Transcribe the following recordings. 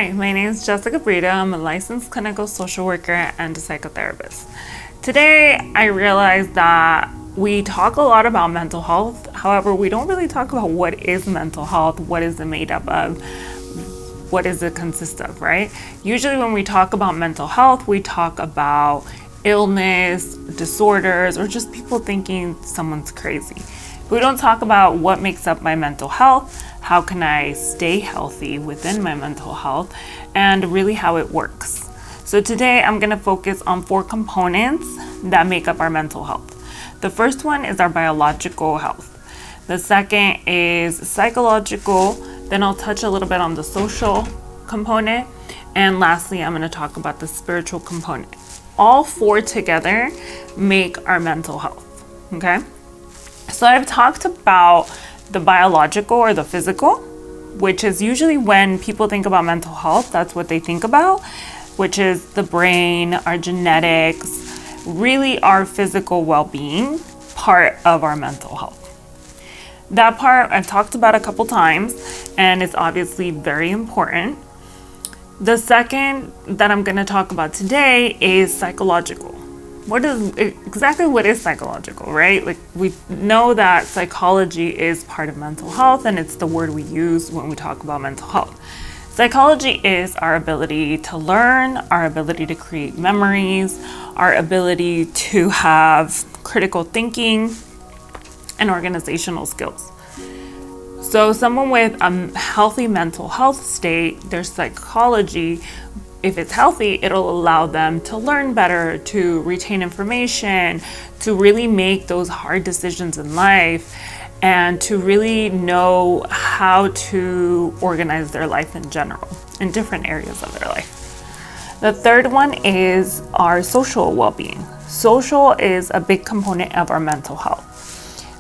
Hi, my name is Jessica Brita. I'm a licensed clinical social worker and a psychotherapist. Today, I realized that we talk a lot about mental health. However, we don't really talk about what is mental health, what is it made up of, what does it consist of, right? Usually when we talk about mental health, we talk about illness, disorders, or just people thinking someone's crazy. We don't talk about what makes up my mental health, how can I stay healthy within my mental health, and really how it works. So today I'm going to focus on 4 components that make up our mental health. The first one is our biological health. The second is psychological. Then I'll touch a little bit on the social component. And lastly, I'm going to talk about the spiritual component. All 4 together make our mental health, okay? So I've talked about the biological or the physical, which is usually when people think about mental health, that's what they think about, which is the brain, our genetics, really our physical well-being part of our mental health. That part I've talked about a couple times, and it's obviously very important. The second that I'm going to talk about today is psychological. What is psychological, right? Like, we know that psychology is part of mental health, and it's the word we use when we talk about mental health. Psychology is our ability to learn, our ability to create memories, our ability to have critical thinking and organizational skills. So someone with a healthy mental health state, their psychology, if it's healthy, it'll allow them to learn better, to retain information, to really make those hard decisions in life, and to really know how to organize their life in general, in different areas of their life. The third one is our social well-being. Social is a big component of our mental health.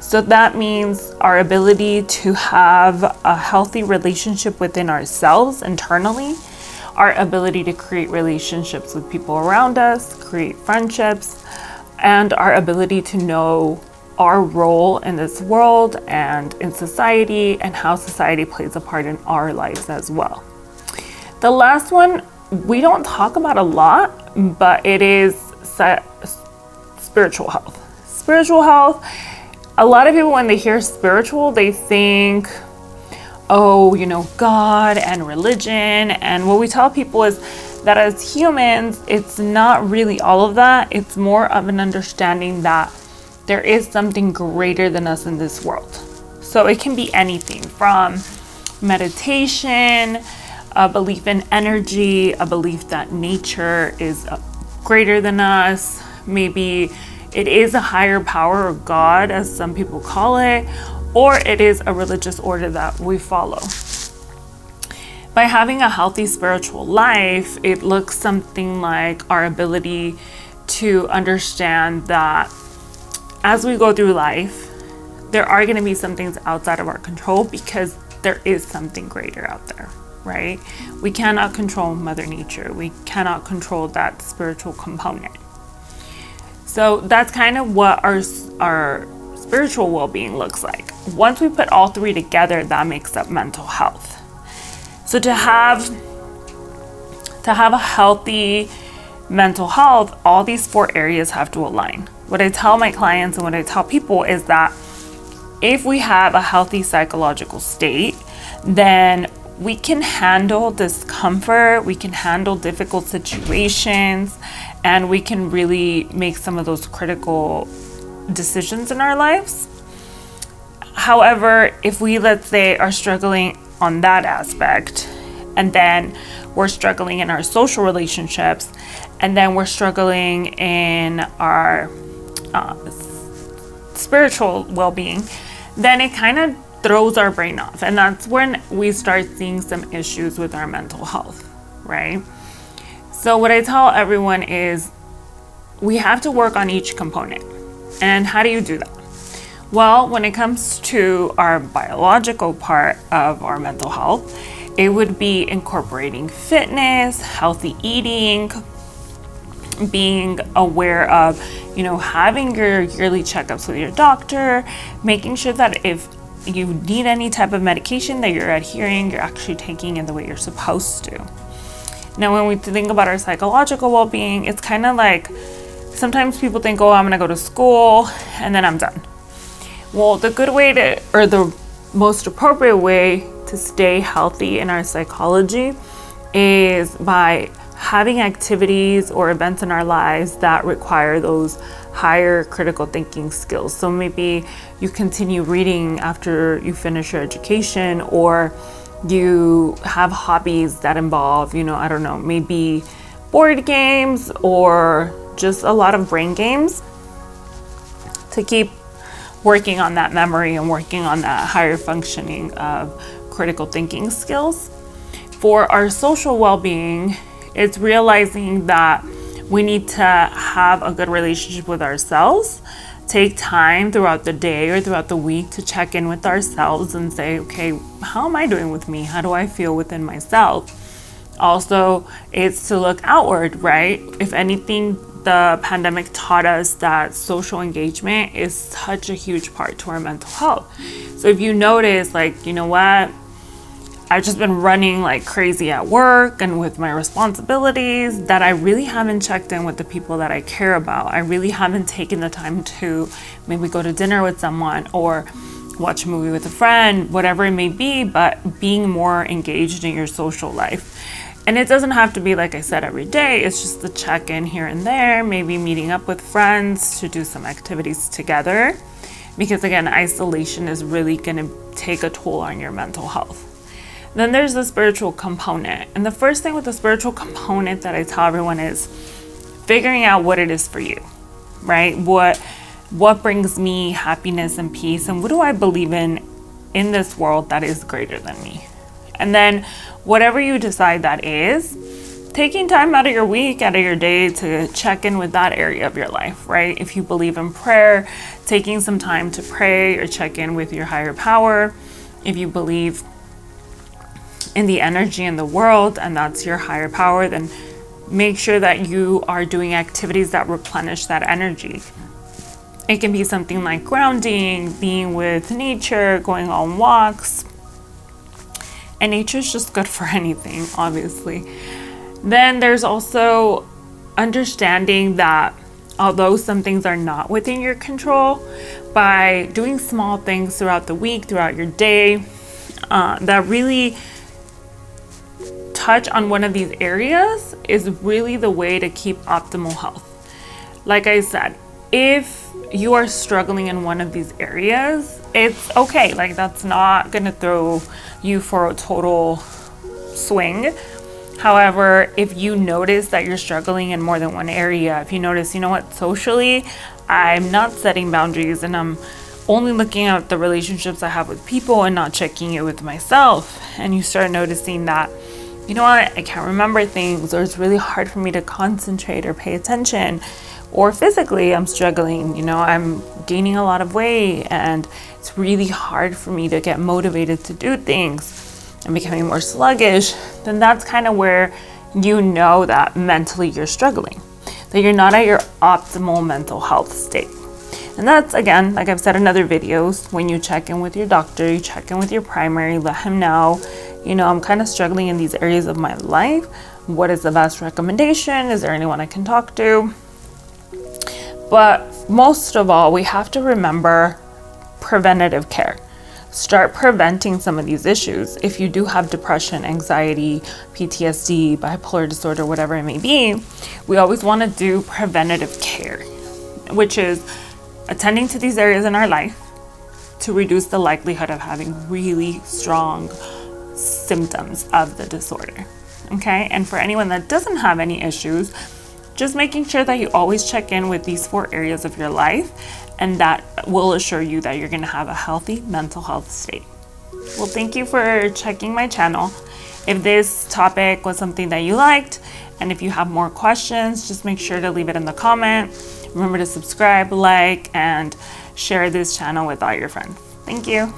So that means our ability to have a healthy relationship within ourselves internally, our ability to create relationships with people around us, create friendships, and our ability to know our role in this world and in society and how society plays a part in our lives as well. The last one we don't talk about a lot, but it is spiritual health. Spiritual health, a lot of people when they hear spiritual, they think, God and religion. And what we tell people is that as humans, it's not really all of that. It's more of an understanding that there is something greater than us in this world. So it can be anything from meditation, a belief in energy, a belief that nature is greater than us. Maybe it is a higher power of God, as some people call it, or it is a religious order that we follow. By having a healthy spiritual life, it looks something like our ability to understand that as we go through life, there are going to be some things outside of our control because there is something greater out there, right? We cannot control Mother Nature. We cannot control that spiritual component. So that's kind of what our spiritual well-being looks like. Once we put all 3 together, that makes up mental health. So to have a healthy mental health, all these 4 areas have to align. What I tell my clients and what I tell people is that if we have a healthy psychological state, then we can handle discomfort, we can handle difficult situations, and we can really make some of those critical decisions in our lives. However, if we, let's say, are struggling on that aspect, and then we're struggling in our social relationships, and then we're struggling in our spiritual well-being, then it kind of throws our brain off. And that's when we start seeing some issues with our mental health, right? So what I tell everyone is we have to work on each component. And how do you do that? Well, when it comes to our biological part of our mental health, it would be incorporating fitness, healthy eating, being aware of, having your yearly checkups with your doctor, making sure that if you need any type of medication that you're adhering, you're actually taking it the way you're supposed to. Now, when we think about our psychological well-being, it's kind of like sometimes people think, oh, I'm gonna go to school and then I'm done. Well, the good way to, or the most appropriate way to stay healthy in our psychology is by having activities or events in our lives that require those higher critical thinking skills. So maybe you continue reading after you finish your education, or you have hobbies that involve, I don't know, maybe board games or just a lot of brain games to keep working on that memory and working on that higher functioning of critical thinking skills. For our social well-being, it's realizing that we need to have a good relationship with ourselves. Take time throughout the day or throughout the week to check in with ourselves and say, okay, how am I doing with me? How do I feel within myself? Also, it's to look outward, right? If anything, the pandemic taught us that social engagement is such a huge part to our mental health. So if you notice, like, you know what? I've just been running like crazy at work and with my responsibilities that I really haven't checked in with the people that I care about. I really haven't taken the time to maybe go to dinner with someone or watch a movie with a friend, whatever it may be, but being more engaged in your social life. And it doesn't have to be, like I said, every day. It's just the check-in here and there, maybe meeting up with friends to do some activities together. Because again, isolation is really gonna take a toll on your mental health. Then there's the spiritual component. And the first thing with the spiritual component that I tell everyone is figuring out what it is for you, right? What brings me happiness and peace, and what do I believe in this world that is greater than me? And then whatever you decide that is, taking time out of your week, out of your day to check in with that area of your life, right? If you believe in prayer, taking some time to pray or check in with your higher power. If you believe in the energy in the world and that's your higher power, then make sure that you are doing activities that replenish that energy. It can be something like grounding, being with nature, going on walks. And nature is just good for anything, obviously. Then there's also understanding that although some things are not within your control, by doing small things throughout the week, throughout your day, that really touch on one of these areas is really the way to keep optimal health. Like I said, if you are struggling in one of these areas, it's okay. Like, that's not gonna throw you for a total swing. However, if you notice that you're struggling in more than one area, if you notice, you know what, socially, I'm not setting boundaries and I'm only looking at the relationships I have with people and not checking it with myself, and you start noticing that, you know what, I can't remember things, or it's really hard for me to concentrate or pay attention, or physically I'm struggling, I'm gaining a lot of weight and it's really hard for me to get motivated to do things. I'm becoming more sluggish, then that's kind of where you know that mentally you're struggling, that you're not at your optimal mental health state. And that's, again, like I've said in other videos, when you check in with your doctor, you check in with your primary, let him know, I'm kind of struggling in these areas of my life. What is the best recommendation? Is there anyone I can talk to? But most of all, we have to remember preventative care. Start preventing some of these issues. If you do have depression, anxiety, PTSD, bipolar disorder, whatever it may be, we always want to do preventative care, which is attending to these areas in our life to reduce the likelihood of having really strong symptoms of the disorder. Okay, and for anyone that doesn't have any issues, just making sure that you always check in with these 4 areas of your life, and that will assure you that you're going to have a healthy mental health state. Well, thank you for checking my channel. If this topic was something that you liked, and if you have more questions, just make sure to leave it in the comment. Remember to subscribe, like, and share this channel with all your friends. Thank you.